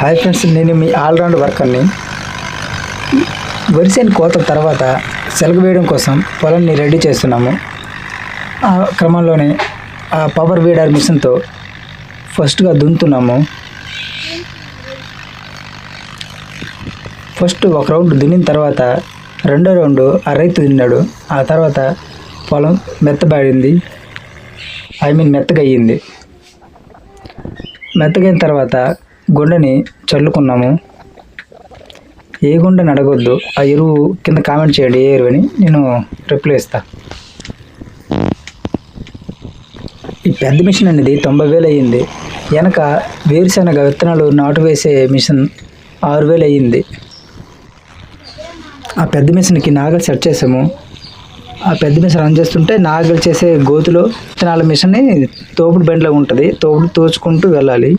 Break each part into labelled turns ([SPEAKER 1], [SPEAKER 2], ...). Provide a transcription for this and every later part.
[SPEAKER 1] Hi friends, నేను మీ all round వర్కర్ని. వరిసేను కోత తర్వాత సెలగు వేయడం కోసం పొలాన్ని రెడీ చేస్తున్నాము. ఆ క్రమంలోనే ఆ పవర్ వీడర్ మిషన్తో ఫస్ట్గా దున్నుతున్నాము. ఫస్ట్ ఒక రౌండ్ దున్నిన తర్వాత రెండో రౌండ్ ఆ రైతు దున్నాడు. ఆ తర్వాత పొలం మెత్తబడింది, మెత్తగా అయ్యింది. మెత్తగైన తర్వాత గుండెని చల్లుకున్నాము. ఏ గుండెని అడగొద్దు, ఆ ఎరువు కింద కామెంట్ చేయండి ఏ ఎరువు అని, నేను రిప్లై ఇస్తా. ఈ పెద్ద మిషన్ అనేది 90,000 అయ్యింది. వెనక వేరుశనగ విత్తనాలు నాటు వేసే మిషన్ 6,000 అయ్యింది. ఆ పెద్ద మిషన్కి నాగలు సెట్ చేసాము. ఆ పెద్ద మిషన్ రన్ చేస్తుంటే నాగలు చేసే గోతులో విత్తనాల మిషన్ని తోపుడు బండిలో ఉంటుంది, తోపుడు తోచుకుంటూ వెళ్ళాలి.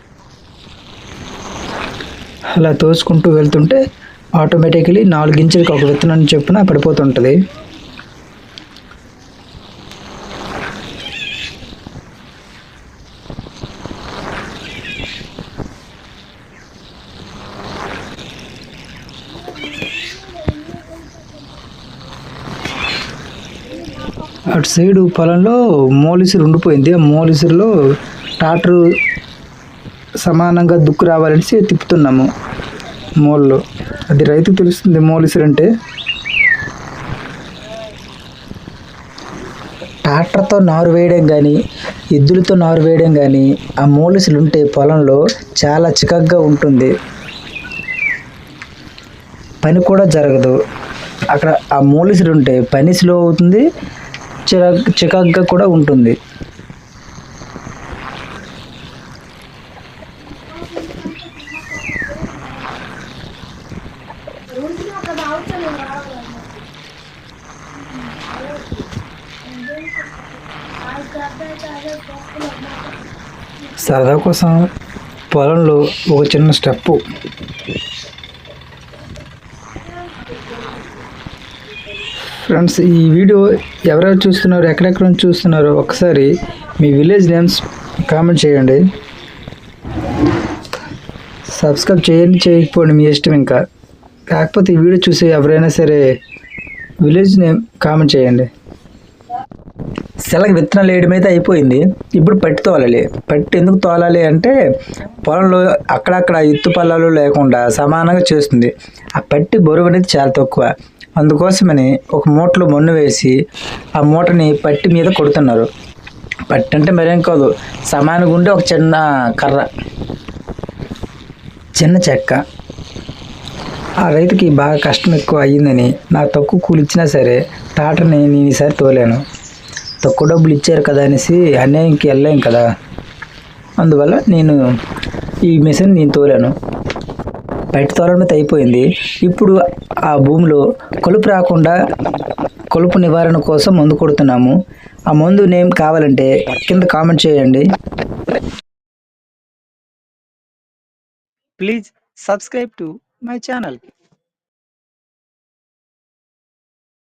[SPEAKER 1] అలా తోచుకుంటూ వెళ్తుంటే ఆటోమేటిక్లీ 4 ఇంచులకి ఒక విత్తనం చొప్పున పడిపోతుంటుంది. అటు సైడు పొలంలో మోలిసిరు ఉండిపోయింది. ఆ మోలిసిరులో ట్రాక్టర్ సమానంగా దుక్కు రావాలనేసి తిప్పుతున్నాము మోళ్ళు. అది రైతుకు తెలుస్తుంది మోలిసిరు అంటే. ట్రాక్టర్తో నారు వేయడం కానీ ఎద్దులతో నారు వేయడం కానీ ఆ మోలిసిలు ఉంటే పొలంలో చాలా చికాగ్గా ఉంటుంది, పని కూడా జరగదు. అక్కడ ఆ మోలిసిలు ఉంటే పని స్లో అవుతుంది, చికాగ్గా కూడా ఉంటుంది. సరదా కోసం పొలంలో ఒక చిన్న స్టెప్పు. ఫ్రెండ్స్, ఈ వీడియో ఎవరెవరు చూస్తున్నారు, ఎక్కడెక్కడ నుంచి చూస్తున్నారో ఒకసారి మీ విలేజ్ నేమ్స్ కామెంట్ చేయండి. సబ్స్క్రైబ్ చేయండి, చేయకపోండి మీ ఇష్టం. ఇంకా కాకపోతే ఈ వీడియో చూసి ఎవరైనా సరే విలేజ్ నేమ్ కామెంట్ చేయండి. సెలగ విత్తనాలు వేయడం అయితే అయిపోయింది. ఇప్పుడు పట్టి తోలాలి. పట్టి ఎందుకు తోలాలి అంటే పొలంలో అక్కడక్కడ ఎత్తు పల్లాలు లేకుండా సమానంగా చేస్తుంది. ఆ పట్టి బరువు అనేది చాలా తక్కువ. అందుకోసమని ఒక మూటలో మన్ను వేసి ఆ మూటని పట్టి మీద కొడుతున్నారు. పట్టి అంటే మరేం కాదు, సమానంగా ఉండే ఒక చిన్న కర్ర, చిన్న చెక్క. ఆ రైతుకి బాగా కష్టం ఎక్కువ అయ్యిందని నాకు తక్కువ కూలి ఇచ్చినా సరే ట్రాక్టర్ని నేను ఈసారి తోలాను. తక్కువ డబ్బులు ఇచ్చారు కదా అనేసి అన్యాయంకి వెళ్ళాం కదా, అందువల్ల నేను ఈ మిషన్ తోలాను. బయట తోలడం అయితే అయిపోయింది. ఇప్పుడు ఆ భూమిలో కలుపు రాకుండా కలుపు నివారణ కోసం మందు కొడుతున్నాము. ఆ మందు నేమ్ కావాలంటే కింద కామెంట్ చేయండి. Please subscribe to my channel.